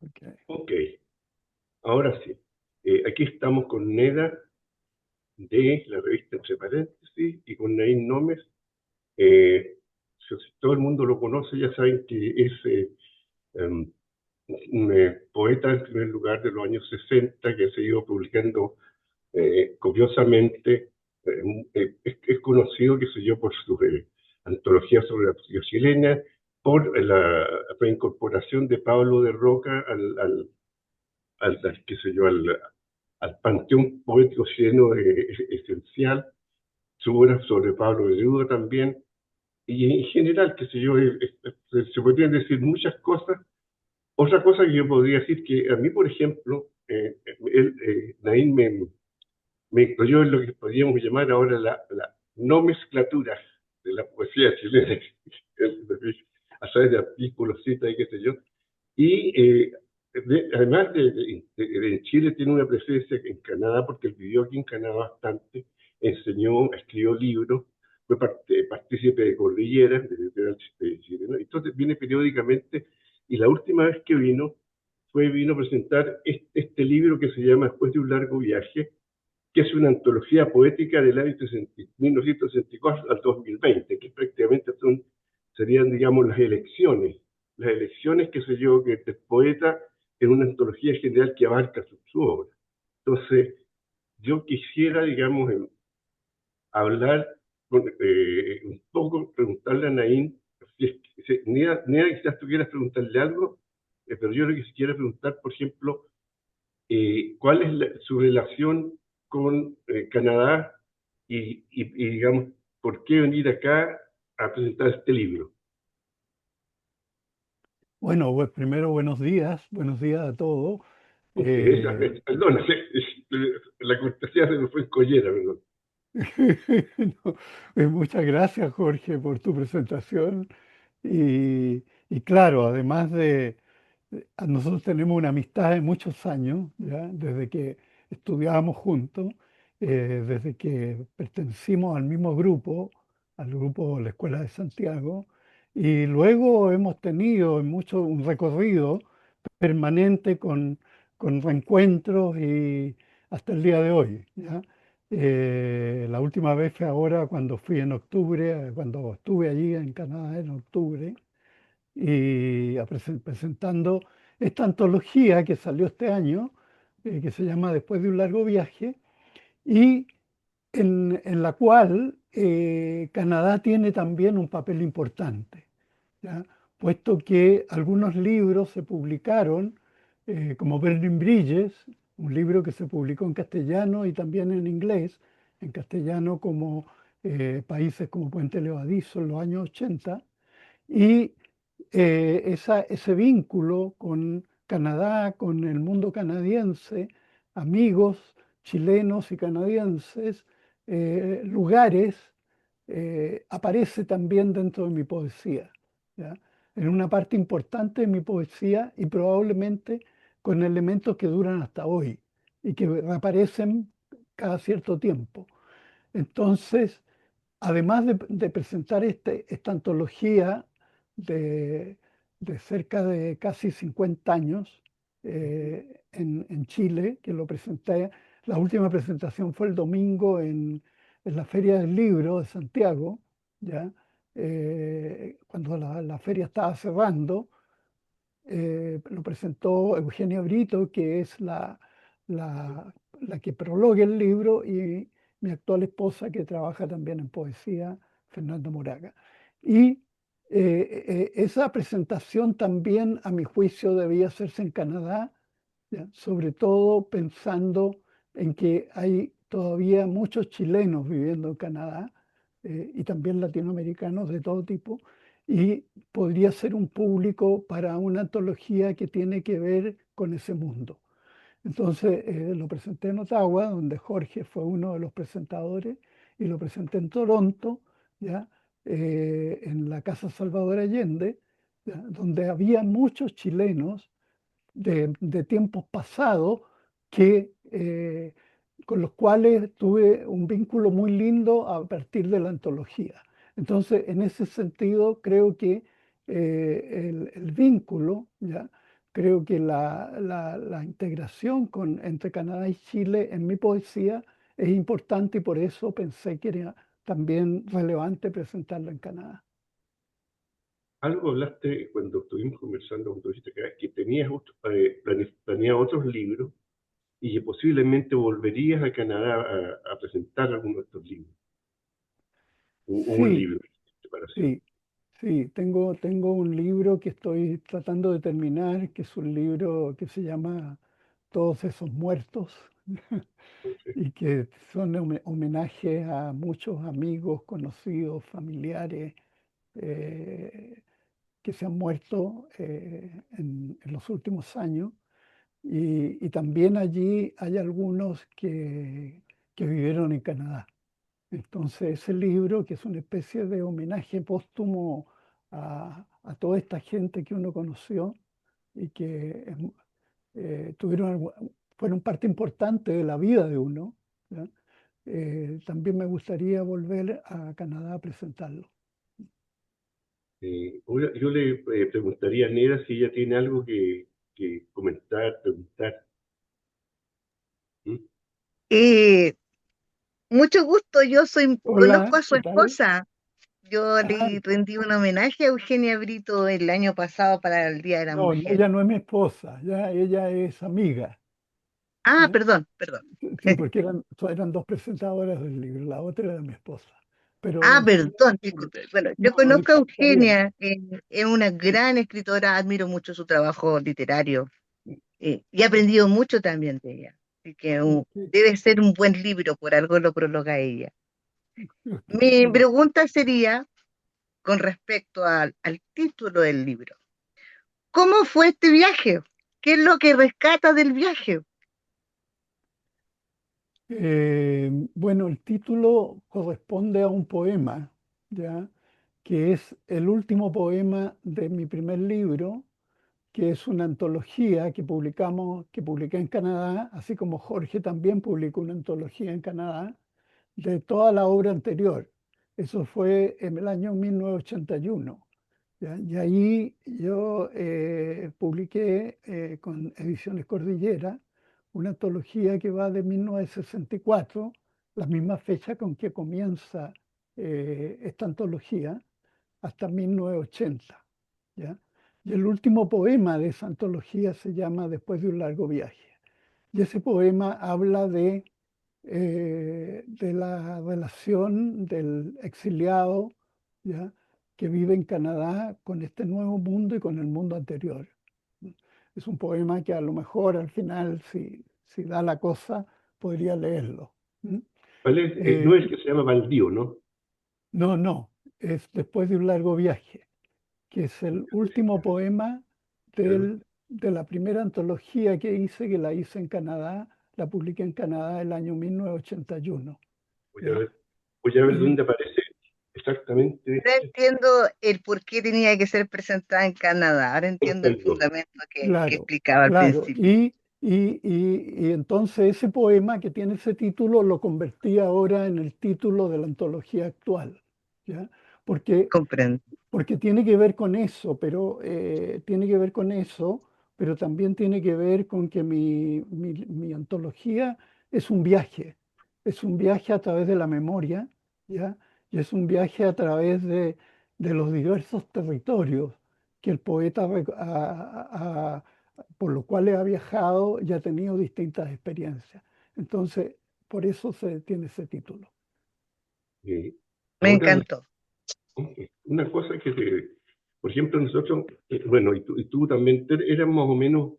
Ok. Ok, ahora sí. Aquí estamos con Neda de la revista Entre Paréntesis y con Nain Nómez. Eh, si todo el mundo lo conoce, ya saben que es em, un poeta en primer lugar de los años 60 que se ha ido publicando copiosamente. Es conocido, qué sé yo, por sus antologías sobre la política chilena, por la reincorporación de Pablo de Roca qué sé yo, al panteón poético chileno esencial, su obra sobre Pablo Neruda también, y en general, qué sé yo, se podrían decir muchas cosas. Otra cosa que yo podría decir que a mí, por ejemplo, Naín me incluyó en lo que podríamos llamar ahora la nomenclatura de la poesía chilena, a través de artículos, citas y qué sé yo. Y además de Chile tiene una presencia en Canadá, porque él vivió aquí en Canadá bastante, enseñó, escribió libros, fue partícipe de Cordillera, de editorial chileno, entonces viene periódicamente, y la última vez que vino a presentar este libro que se llama Después de un largo viaje, que es una antología poética del año 1964 al 2020, que prácticamente serían, digamos, las elecciones, qué sé yo, que este poeta en una antología general que abarca su obra. Entonces, yo quisiera, digamos, hablar un poco, preguntarle a Naín, quizás tú quieras preguntarle algo, pero yo lo que quisiera preguntar, por ejemplo, cuál es su relación con Canadá digamos, por qué venir acá a presentar este libro. Bueno, pues primero buenos días a todos. Eh, Perdón, la cortesía se me fue en collera, perdón. no, muchas gracias, Jorge, por tu presentación. Y claro, además nosotros tenemos una amistad de muchos años, ¿ya? Desde que estudiábamos juntos, desde que pertenecimos al mismo grupo, al grupo de la Escuela de Santiago, y luego hemos tenido mucho un recorrido permanente con reencuentros y hasta el día de hoy, ¿ya? La última vez fue ahora cuando fui en octubre, cuando estuve allí en Canadá en octubre, y presentando esta antología que salió este año, que se llama Después de un largo viaje, y en la cual Canadá tiene también un papel importante, ¿ya? Puesto que algunos libros se publicaron, como Burning Bridges, un libro que se publicó en castellano y también en inglés, en castellano como Países como Puente Levadizo en los años 80, y ese vínculo con Canadá, con el mundo canadiense, amigos chilenos y canadienses, lugares, aparece también dentro de mi poesía, ¿ya? En una parte importante de mi poesía y probablemente con elementos que duran hasta hoy y que reaparecen cada cierto tiempo. Entonces, además de presentar esta antología de, de cerca de casi 50 años en Chile, que lo presenté, la última presentación fue el domingo en la Feria del Libro de Santiago, ¿ya? Cuando la feria estaba cerrando, lo presentó Eugenia Brito, que es la que prologa el libro, y mi actual esposa, que trabaja también en poesía, Fernanda Moraga. Y esa presentación también, a mi juicio, debía hacerse en Canadá, ¿ya? Sobre todo pensando en que hay todavía muchos chilenos viviendo en Canadá, y también latinoamericanos de todo tipo, y podría ser un público para una antología que tiene que ver con ese mundo. Entonces lo presenté en Ottawa, donde Jorge fue uno de los presentadores, y lo presenté en Toronto, ¿ya? En la Casa Salvador Allende, ¿ya? Donde había muchos chilenos de tiempos pasados que, con los cuales tuve un vínculo muy lindo a partir de la antología. Entonces, en ese sentido, creo que el vínculo, ¿ya? creo que la integración entre Canadá y Chile en mi poesía es importante y por eso pensé que era también relevante presentarlo en Canadá. Algo hablaste cuando estuvimos conversando, cuando dijiste que tenías planeado otros libros y que posiblemente volverías a Canadá a presentar alguno de estos libros, o un Sí, libro de separación. sí, sí, tengo un libro que estoy tratando de terminar, que es un libro que se llama Todos esos muertos Entonces, y que son homenajes a muchos amigos, conocidos, familiares eh, que se han muerto en los últimos años. Y también allí hay algunos que vivieron en Canadá. Entonces, ese libro, que es una especie de homenaje póstumo a toda esta gente que uno conoció y que fueron parte importante de la vida de uno, ¿ya? También me gustaría volver a Canadá a presentarlo. ahora yo le preguntaría a Nera si ella tiene algo que comentar, preguntar. ¿Mm? Eh, Mucho gusto, conozco Hola, a su ¿qué tal? esposa. Yo Ah, le rendí un homenaje a Eugenia Brito el año pasado para el Día de la no, Mujer. ella no es mi esposa, ya, ella es amiga, Ah, ¿ya? perdón, perdón. Sí, porque eran dos presentadoras del libro, la otra era mi esposa. Ah, Pero sí, perdón, disculpe. Bueno, yo no, conozco a está bien. Eugenia, es una gran escritora, admiro mucho su trabajo literario y he aprendido mucho también de ella. Así que Sí, debe ser un buen libro, por algo lo prologa ella. Mi sí. pregunta sería con respecto al título del libro. ¿Cómo fue este viaje? ¿Qué es lo que rescata del viaje? Bueno, el título corresponde a un poema, ¿ya? Que es el último poema de mi primer libro, que es una antología que publiqué en Canadá, así como Jorge también publicó una antología en Canadá de toda la obra anterior. Eso fue en el año 1981. ¿Ya? Y ahí yo publiqué con Ediciones Cordillera una antología que va de 1964, la misma fecha con que comienza esta antología, hasta 1980. ¿Ya? Y el último poema de esa antología se llama Después de un largo viaje. Y ese poema habla de la relación del exiliado, ¿ya? Que vive en Canadá con este nuevo mundo y con el mundo anterior. Es un poema que a lo mejor al final, si da la cosa, podría leerlo. ¿Mm? No Eh, es que se llama Baldío, ¿no? no, no, es Después de un largo viaje, que es el último poema ¿Ya? de la primera antología que hice, que la hice en Canadá, la publiqué en Canadá el año 1981. Voy a ¿Ya? ver, voy a ver Y dónde aparece exactamente. Ahora entiendo el por qué tenía que ser presentada en Canadá. Ahora entiendo el Comprendo. fundamento que claro, explicaba al claro. principio. Y entonces ese poema que tiene ese título lo convertí ahora en el título de la antología actual, ¿ya? Porque Comprendo. porque tiene que ver con eso, pero tiene que ver con eso, pero también tiene que ver con que mi antología es un viaje a través de la memoria, ¿ya? Y es un viaje a través de los diversos territorios que el poeta, por los cuales ha viajado y ha tenido distintas experiencias. Entonces, por eso se tiene ese título. Eh, Me ahora, encantó. una cosa por ejemplo, nosotros, bueno, y tú también eras más o menos,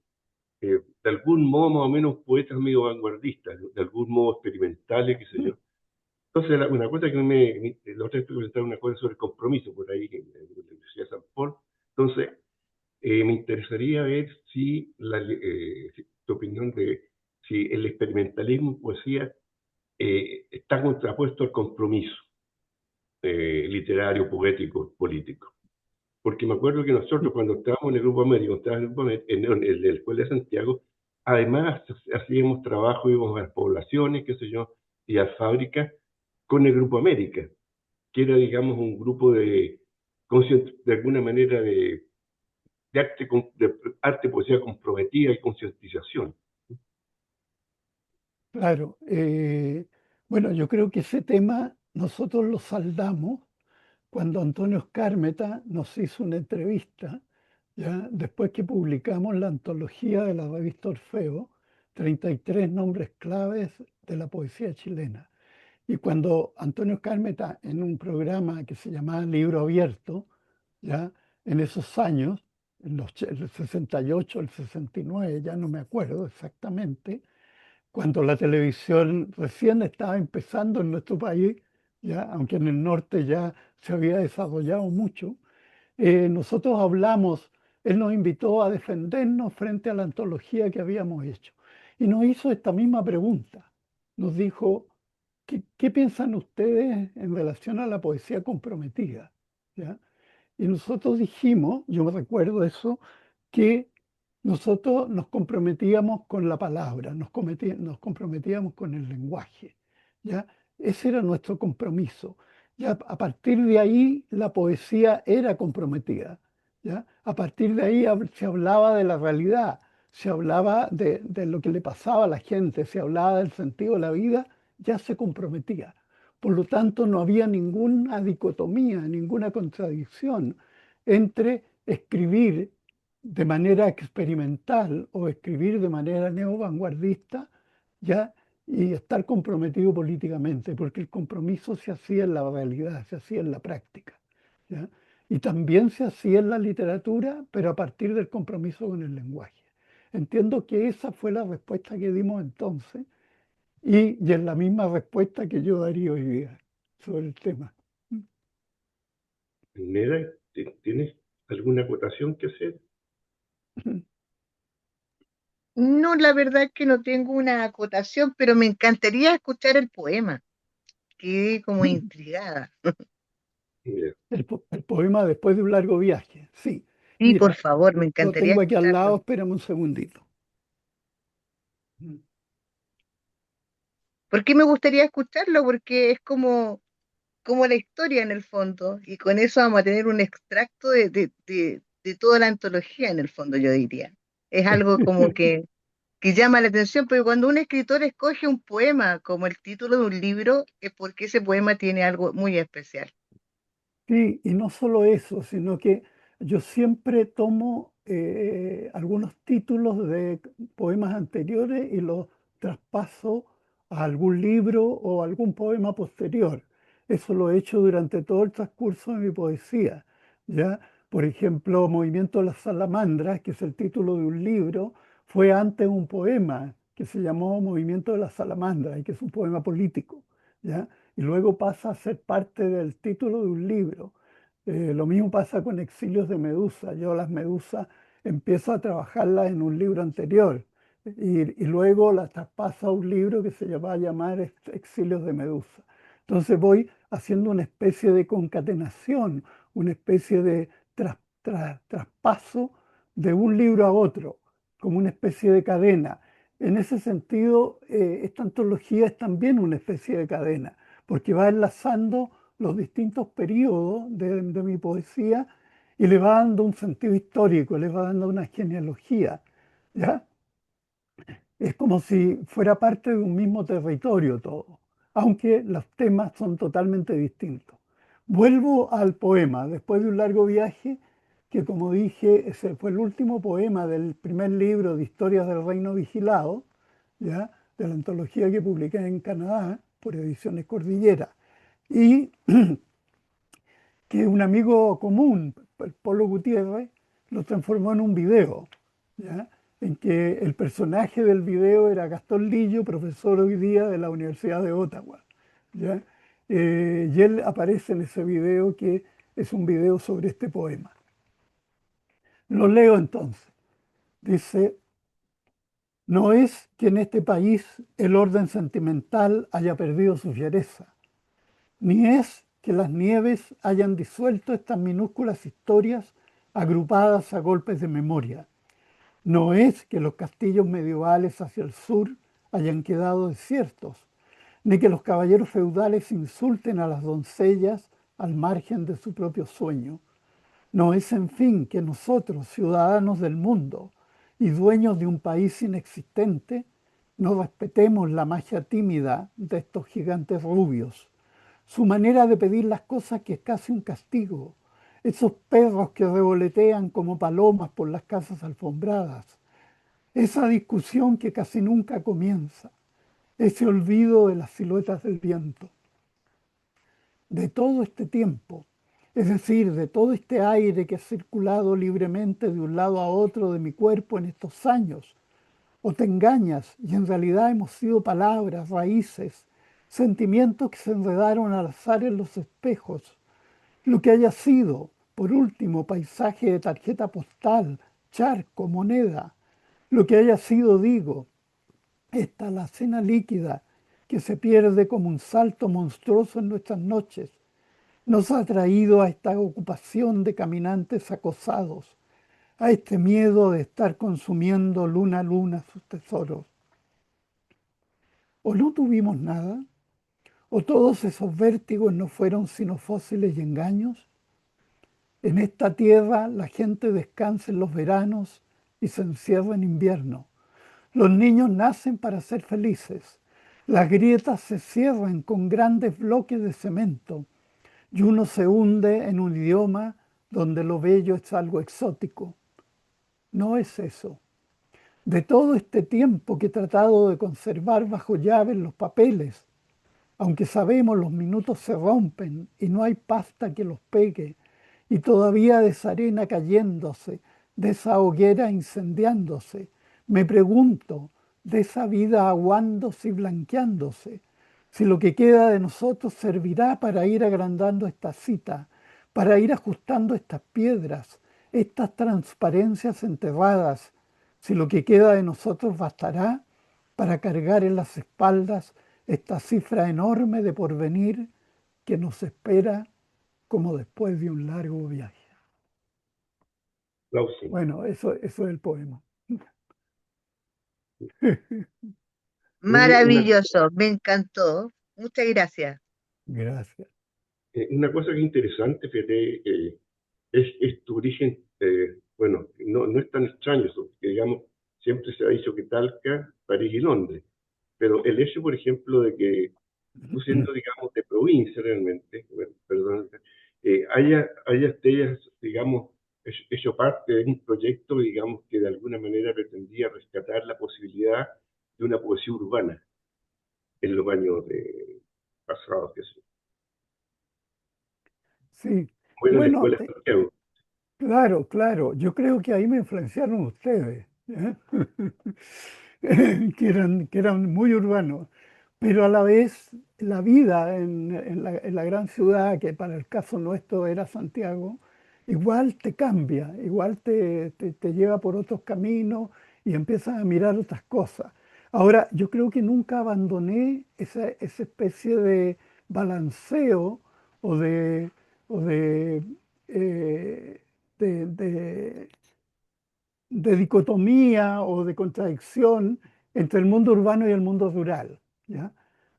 de algún modo, más o menos poetas medio vanguardistas, ¿no? De algún modo experimentales, qué sé yo. Entonces, una cosa la otra vez te presentaron una cosa sobre compromiso por ahí en la Universidad de San Paul. Entonces, me interesaría ver si tu opinión de si el experimentalismo en poesía está contrapuesto al compromiso literario, poético, político. Porque me acuerdo que nosotros cuando estábamos en el Grupo América, cuando estábamos en la Escuela de Santiago, además hacíamos trabajo, íbamos a las poblaciones, qué sé yo, y a fábricas con el Grupo América, que era, digamos, un grupo de alguna manera, de arte, poesía comprometida y concientización. Claro. Bueno, yo creo que ese tema nosotros lo saldamos cuando Antonio Skármeta nos hizo una entrevista, ya después que publicamos la antología de la revista Orfeo, 33 nombres claves de la poesía chilena. Y cuando Antonio Skármeta, en un programa que se llamaba Libro Abierto, ya en esos años, el 68, el 69, ya no me acuerdo exactamente, cuando la televisión recién estaba empezando en nuestro país, ya, aunque en el norte ya se había desarrollado mucho, nosotros hablamos, él nos invitó a defendernos frente a la antología que habíamos hecho. Y nos hizo esta misma pregunta. Nos dijo, ¿qué piensan ustedes en relación a la poesía comprometida? ¿Ya? Y nosotros dijimos, yo me recuerdo eso, que nosotros nos comprometíamos con la palabra, nos comprometíamos con el lenguaje, ¿ya? Ese era nuestro compromiso. Ya a partir de ahí la poesía era comprometida, ¿ya? A partir de ahí se hablaba de la realidad, se hablaba de lo que le pasaba a la gente, se hablaba del sentido de la vida, ya se comprometía. Por lo tanto, no había ninguna dicotomía, ninguna contradicción entre escribir de manera experimental o escribir de manera neovanguardista, ya, y estar comprometido políticamente, porque el compromiso se hacía en la realidad, se hacía en la práctica, ¿ya? Y también se hacía en la literatura, pero a partir del compromiso con el lenguaje. Entiendo que esa fue la respuesta que dimos entonces y es la misma respuesta que yo daría hoy día sobre el tema. Neda, ¿tienes alguna acotación que hacer? No, la verdad que no tengo una acotación, pero me encantaría escuchar el poema. Quedé como intrigada. Mira, El poema después de un largo viaje, sí. Sí, por Mira, favor, me lo encantaría tengo aquí al lado, escucharlo. espérame un segundito. ¿Por qué me gustaría escucharlo? Porque es como la historia en el fondo, y con eso vamos a tener un extracto de toda la antología en el fondo, yo diría. Es algo como que llama la atención, pero cuando un escritor escoge un poema como el título de un libro, es porque ese poema tiene algo muy especial. Sí, y no solo eso, sino que yo siempre tomo algunos títulos de poemas anteriores y los traspaso a algún libro o algún poema posterior. Eso lo he hecho durante todo el transcurso de mi poesía, ¿ya? Por ejemplo, Movimiento de las Salamandras, que es el título de un libro, fue antes un poema que se llamó Movimiento de las Salamandras y que es un poema político, ¿ya? Y luego pasa a ser parte del título de un libro. Lo mismo pasa con Exilios de Medusa. Yo las medusas empiezo a trabajarlas en un libro anterior y luego las traspaso a un libro que se va a llamar Exilios de Medusa. Entonces voy haciendo una especie de concatenación, una especie de traspaso de un libro a otro, como una especie de cadena. En ese sentido, esta antología es también una especie de cadena porque va enlazando los distintos periodos de mi poesía y le va dando un sentido histórico, le va dando una genealogía, ¿ya? Es como si fuera parte de un mismo territorio todo, aunque los temas son totalmente distintos. Vuelvo al poema, después de un largo viaje, que como dije, ese fue el último poema del primer libro de Historias del Reino Vigilado, ¿ya? De la antología que publiqué en Canadá por Ediciones Cordillera. Y que un amigo común, el Polo Gutiérrez, lo transformó en un video, ¿ya? En que el personaje del video era Gastón Lillo, profesor hoy día de la Universidad de Ottawa, ¿ya? Y él aparece en ese video que es un video sobre este poema. Lo leo entonces. Dice, no es que en este país el orden sentimental haya perdido su fiereza, ni es que las nieves hayan disuelto estas minúsculas historias agrupadas a golpes de memoria. No es que los castillos medievales hacia el sur hayan quedado desiertos, ni que los caballeros feudales insulten a las doncellas al margen de su propio sueño. No es, en fin, que nosotros, ciudadanos del mundo y dueños de un país inexistente, no respetemos la magia tímida de estos gigantes rubios, su manera de pedir las cosas que es casi un castigo, esos perros que revolotean como palomas por las casas alfombradas, esa discusión que casi nunca comienza, ese olvido de las siluetas del viento. De todo este tiempo, es decir, de todo este aire que ha circulado libremente de un lado a otro de mi cuerpo en estos años, o te engañas y en realidad hemos sido palabras, raíces, sentimientos que se enredaron al azar en los espejos, lo que haya sido, por último, paisaje de tarjeta postal, charco, moneda, lo que haya sido, digo, esta la cena líquida que se pierde como un salto monstruoso en nuestras noches, nos ha traído a esta ocupación de caminantes acosados, a este miedo de estar consumiendo luna a luna sus tesoros. ¿O no tuvimos nada? ¿O todos esos vértigos no fueron sino fósiles y engaños? En esta tierra la gente descansa en los veranos y se encierra en invierno. Los niños nacen para ser felices. Las grietas se cierran con grandes bloques de cemento y uno se hunde en un idioma donde lo bello es algo exótico. No es eso. De todo este tiempo que he tratado de conservar bajo llave los papeles, aunque sabemos los minutos se rompen y no hay pasta que los pegue, y todavía de esa arena cayéndose, de esa hoguera incendiándose, me pregunto, de esa vida aguándose y blanqueándose, si lo que queda de nosotros servirá para ir agrandando esta cita, para ir ajustando estas piedras, estas transparencias enterradas, si lo que queda de nosotros bastará para cargar en las espaldas esta cifra enorme de porvenir que nos espera como después de un largo viaje. Clausen. Bueno, eso es el poema. Oye, Maravilloso, me encantó. Muchas gracias. Gracias. una cosa que es interesante, fíjate, es tu origen, bueno, no es tan extraño eso, porque digamos, siempre se ha dicho que Talca, París y Londres, pero el hecho, por ejemplo, de que tú siendo, digamos, de provincia realmente, bueno, perdón, hayas, digamos, hecho parte de un proyecto, digamos, que de alguna manera pretendía rescatar la posibilidad de una poesía urbana en los años pasados, que sé. Sí, Bueno, en la bueno, Escuela de Santiago. claro, claro. Yo creo que ahí me influenciaron ustedes, ¿eh? que eran muy urbanos, pero a la vez la vida en la gran ciudad, que para el caso nuestro era Santiago, igual te cambia, igual te lleva por otros caminos y empiezas a mirar otras cosas. Ahora, yo creo que nunca abandoné esa especie de balanceo o de, o de eh, de de dicotomía o de contradicción entre el mundo urbano y el mundo rural, ¿ya?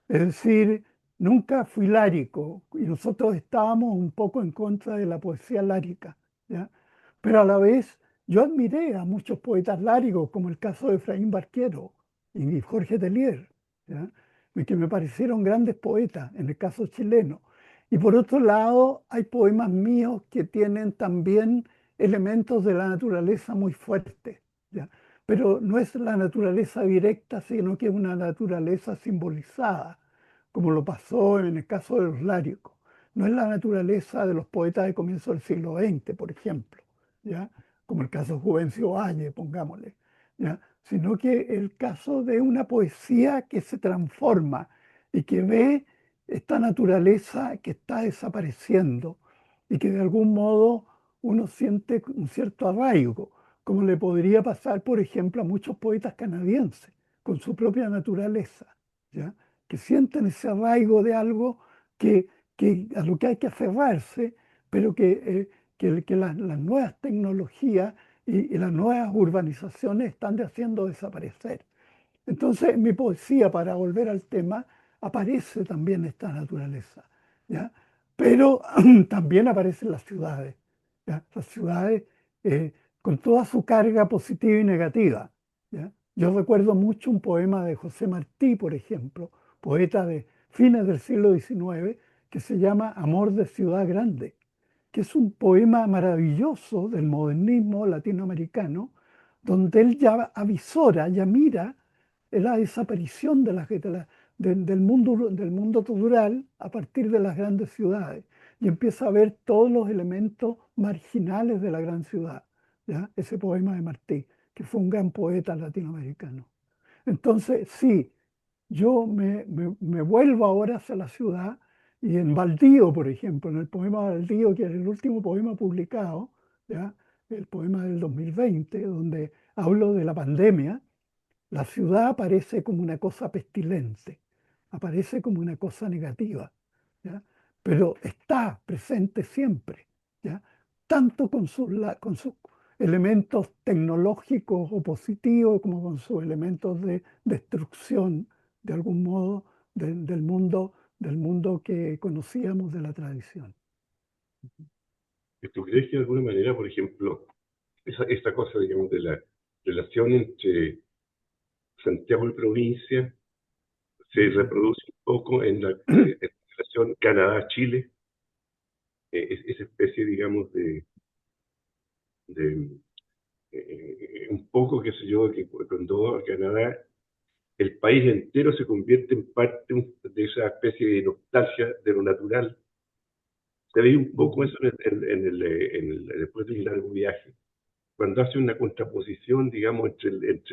Es decir, nunca fui lárico y nosotros estábamos un poco en contra de la poesía lárica, ¿ya? Pero a la vez yo admiré a muchos poetas láricos, como el caso de Efraín Barquero y Jorge Telier, ¿ya? Y que me parecieron grandes poetas en el caso chileno. Y por otro lado, hay poemas míos que tienen también elementos de la naturaleza muy fuertes, ¿ya? Pero no es la naturaleza directa, sino que es una naturaleza simbolizada, como lo pasó en el caso de los líricos. No es la naturaleza de los poetas de comienzo del siglo XX, por ejemplo, ¿ya? Como el caso de Juvencio Valle, pongámosle, ¿ya? Sino que el caso de una poesía que se transforma y que ve esta naturaleza que está desapareciendo y que de algún modo uno siente un cierto arraigo, como le podría pasar, por ejemplo, a muchos poetas canadienses, con su propia naturaleza, ¿ya? Que sienten ese arraigo de algo que, a lo que hay que aferrarse, pero que las nuevas tecnologías y las nuevas urbanizaciones están haciendo desaparecer. Entonces, en mi poesía, para volver al tema, aparece también esta naturaleza, ¿ya? Pero también aparecen las ciudades. ¿ya? Las ciudades con toda su carga positiva y negativa, ¿ya? Yo recuerdo mucho un poema de José Martí, por ejemplo, poeta de fines del siglo XIX, que se llama Amor de Ciudad Grande, que es un poema maravilloso del modernismo latinoamericano, donde él ya avisora, ya mira la desaparición del mundo rural a partir de las grandes ciudades y empieza a ver todos los elementos marginales de la gran ciudad. ¿Ya? Ese poema de Martí, que fue un gran poeta latinoamericano. Entonces, sí, me vuelvo ahora hacia la ciudad y en Baldío, por ejemplo, en el poema Baldío, que es el último poema publicado, ¿ya? El poema del 2020, donde hablo de la pandemia, la ciudad aparece como una cosa pestilente, aparece como una cosa negativa, ¿ya? Pero está presente siempre, ¿ya? Tanto con sus elementos tecnológicos o positivos como con sus elementos de destrucción, de algún modo, del mundo que conocíamos de la tradición. ¿Tú crees que de alguna manera, por ejemplo, esta cosa, digamos, de la relación entre Santiago y provincia se reproduce un poco en la relación Canadá-Chile, esa especie, digamos, de un poco, qué sé yo, que cuando Canadá, el país entero se convierte en parte de esa especie de nostalgia de lo natural. Se ve un poco eso después del largo viaje, cuando hace una contraposición, digamos, el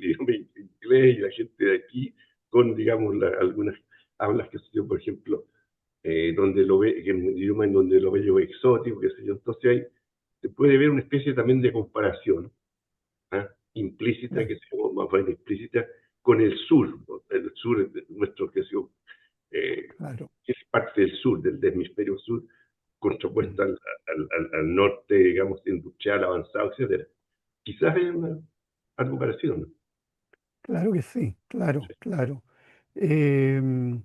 idioma inglés y la gente de aquí, con, digamos, algunas hablas que se yo, por ejemplo, donde lo ve, en un idioma en donde lo bello es exótico, qué sé yo. Entonces ahí se puede ver una especie también de comparación, ¿ah? Implícita, Claro, que se llama más bien explícita, con el sur, ¿no? El sur de nuestro, que se llama, claro. es parte del sur, del hemisferio sur, contrapuesta al norte, digamos, industrial, avanzado, etcétera. Quizás hay algo parecido, ¿no? Claro que sí, claro, Sí. claro. Em,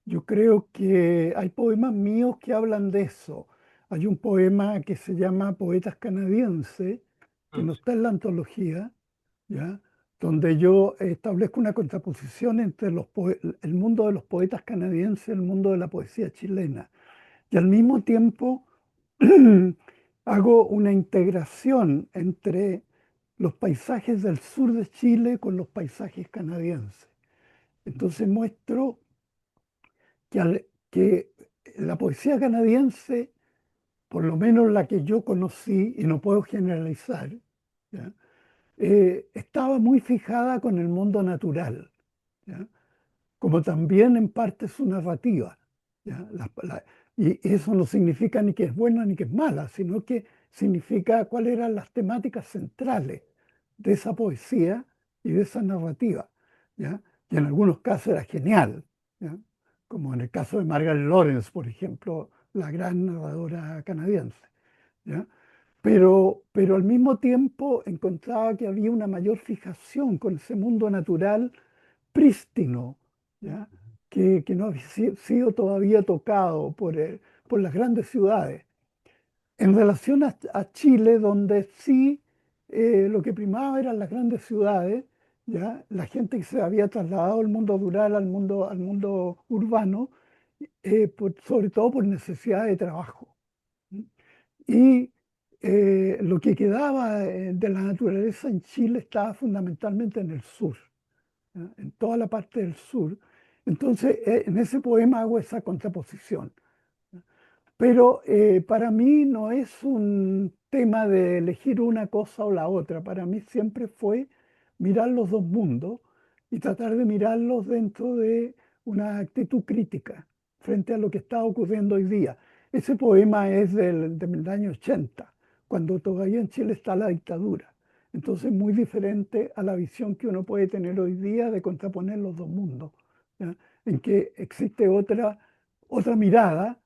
yo creo que hay poemas míos que hablan de eso. Hay un poema que se llama Poetas Canadienses, que Ah, no sí. está en la antología, ¿ya? Donde yo establezco una contraposición entre el mundo de los poetas canadienses y el mundo de la poesía chilena. Y al mismo tiempo hago una integración entre los paisajes del sur de Chile con los paisajes canadienses. Entonces muestro que la poesía canadiense, por lo menos la que yo conocí, y no puedo generalizar, ¿ya? Estaba muy fijada con el mundo natural, ¿ya? Como también en parte su narrativa, ¿ya? Y eso no significa ni que es buena ni que es mala, sino que significa cuáles eran las temáticas centrales de esa poesía y de esa narrativa, ¿ya? Y en algunos casos era genial, ¿ya? Como en el caso de Margaret Lawrence, por ejemplo, la gran narradora canadiense, ¿ya? Pero al mismo tiempo encontraba que había una mayor fijación con ese mundo natural prístino, ¿ya? Que no había sido todavía tocado por las grandes ciudades. En relación a Chile, donde sí lo que primaba eran las grandes ciudades, ¿ya? La gente que se había trasladado del mundo rural al mundo urbano, sobre todo por necesidad de trabajo. Y lo que quedaba de la naturaleza en Chile estaba fundamentalmente en el sur, ¿ya? En toda la parte del sur. Entonces, en ese poema hago esa contraposición. Pero para mí no es un tema de elegir una cosa o la otra. Para mí siempre fue mirar los dos mundos y tratar de mirarlos dentro de una actitud crítica frente a lo que está ocurriendo hoy día. Ese poema es del año 80, cuando todavía en Chile está la dictadura. Entonces, muy diferente a la visión que uno puede tener hoy día de contraponer los dos mundos, ¿ya? En que existe otra mirada,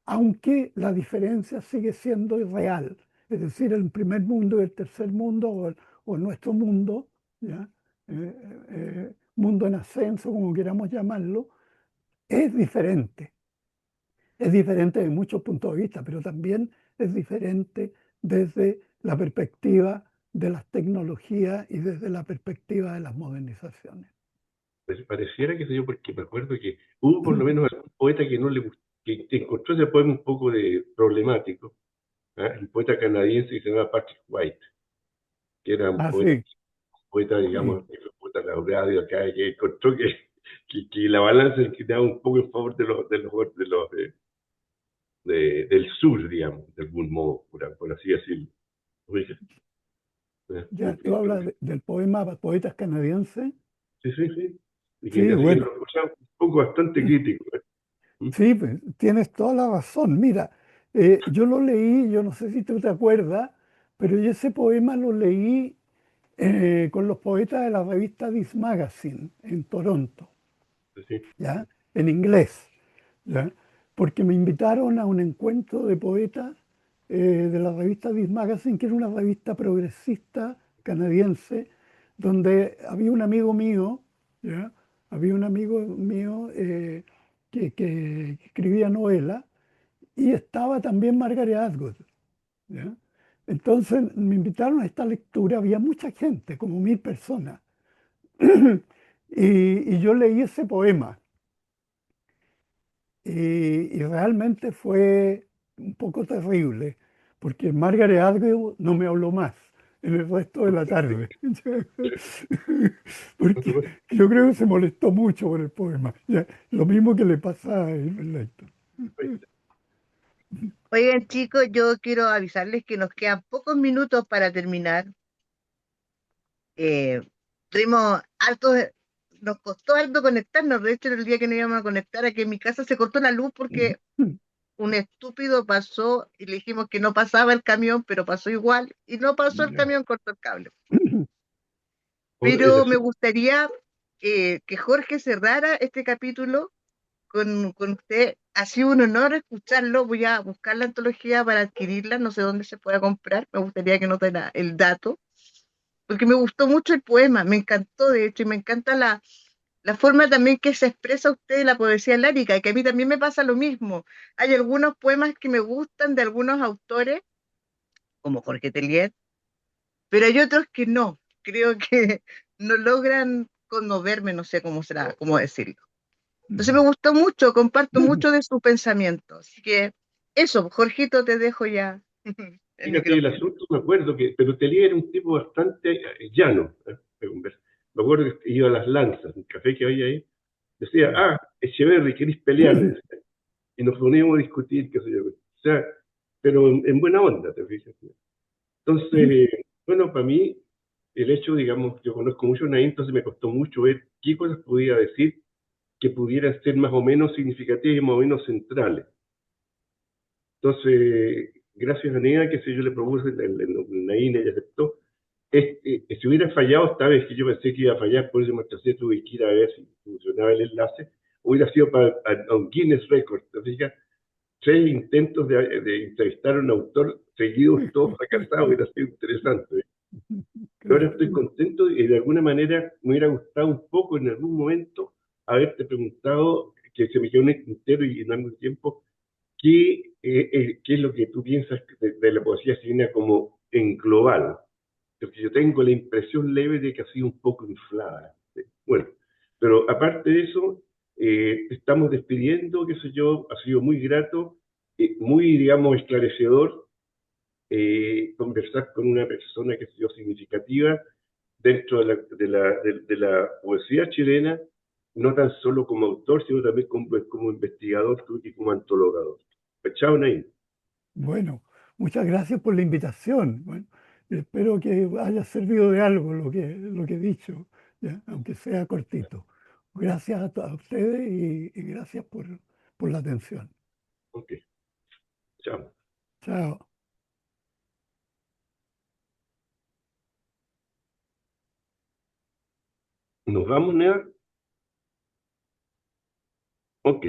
aunque la diferencia sigue siendo irreal. Es decir, el primer mundo y el tercer mundo, o nuestro mundo, ¿ya? Mundo en ascenso, como queramos llamarlo, es diferente. Es diferente de muchos puntos de vista, pero también es diferente desde la perspectiva de las tecnologías y desde la perspectiva de las modernizaciones. Pues pareciera que sé yo, porque me acuerdo que hubo por lo menos algún poeta que no le gustó, que encontró ese poema un poco de problemático, ¿ah? Un poeta canadiense que se llama Patrick White, que era un Ah, poeta, sí, digamos, sí, que fue poeta laureado de acá, que encontró que la balanza inclinaba un poco en favor del sur, digamos, de algún modo, por así decirlo. Oiga, ya tú hablas del poema Poetas Canadienses. sí, sí, sí. Y que Sí, así bueno, lo escuchaba un poco bastante crítico. ¿Eh? sí, pues, tienes toda la razón. Mira, yo lo leí, yo no sé si tú te acuerdas, pero yo ese poema lo leí con los poetas de la revista This Magazine en Toronto, Sí, sí. ¿ya? En inglés, ¿ya? Porque me invitaron a un encuentro de poetas de la revista This Magazine, que era una revista progresista canadiense, donde había un amigo mío, ¿ya? Había un amigo mío que escribía novelas y estaba también Margaret Atwood, ¿ya? Entonces me invitaron a esta lectura, había mucha gente, como 1000 personas, y yo leí ese poema y realmente fue un poco terrible, porque Margaret Atwood no me habló más en el resto de la tarde, Por porque supuesto. yo creo que se molestó mucho por el poema, ya, lo mismo que le pasa a el lector. Oigan, chicos, yo quiero avisarles que nos quedan pocos minutos para terminar. Eh, tuvimos harto, nos costó harto conectarnos. De hecho, el día que nos íbamos a conectar, aquí en mi casa se cortó la luz porque un estúpido pasó y le dijimos que no pasaba el camión, pero pasó igual y no pasó el Ya. camión, cortó el cable. Es Pero me así. gustaría que Jorge cerrara este capítulo con usted. Ha sido un honor escucharlo. Voy a buscar la antología para adquirirla. No sé dónde se pueda comprar. Me gustaría que nos diera el dato, porque me gustó mucho el poema. Me encantó, de hecho, y me encanta la forma también que se expresa usted de la poesía lírica, que a mí también me pasa lo mismo. Hay algunos poemas que me gustan de algunos autores, como Jorge Telier, pero hay otros que no. Creo que no logran conmoverme, no sé cómo será, cómo decirlo. Entonces me gustó mucho, comparto mucho de su pensamiento. Así que eso, Jorgito, te dejo ya el Fíjate, el micrófono. asunto, me acuerdo que, pero Telía era un tipo bastante llano. Me acuerdo que iba a las lanzas, un café que había ahí, decía, Ya. Echeverry, ¿queréis pelear? Decía. Y nos poníamos a discutir, qué sé yo. O sea, pero en buena onda, te fijas. Entonces, bueno, para mí, el hecho, digamos, yo conozco mucho a Naim, entonces me costó mucho ver qué cosas podía decir que pudieran ser más o menos significativas y más o menos centrales. Entonces, gracias a Nea, que si yo le propuse, Naín ella aceptó. Si hubiera fallado esta vez, que yo pensé que iba a fallar, por eso me atrasé, tuve que ir a ver si funcionaba el enlace, hubiera sido para un Guinness Record. ¿Te fijas? 3 intentos de entrevistar a un autor seguidos, todos fracasados, hubiera sido interesante. Ahora Claro. estoy contento y de alguna manera me hubiera gustado un poco en algún momento haberte preguntado, que se me quedó en el tintero y en algún tiempo, ¿qué es lo que tú piensas de la poesía chilena como en global? Porque yo tengo la impresión leve de que ha sido un poco inflada. Bueno, pero aparte de eso, te estamos despidiendo, qué sé yo, ha sido muy grato, muy, digamos, esclarecedor conversar con una persona que ha sido significativa dentro de la poesía chilena, no tan solo como autor, sino también como investigador y como antologador. Pues, chao, Naim. Bueno, muchas gracias por la invitación. Bueno, espero que haya servido de algo lo que he dicho, ¿ya? Aunque sea cortito. Gracias a ustedes y gracias por la atención. Ok, chao. Chao. ¿Nos vamos, Nea?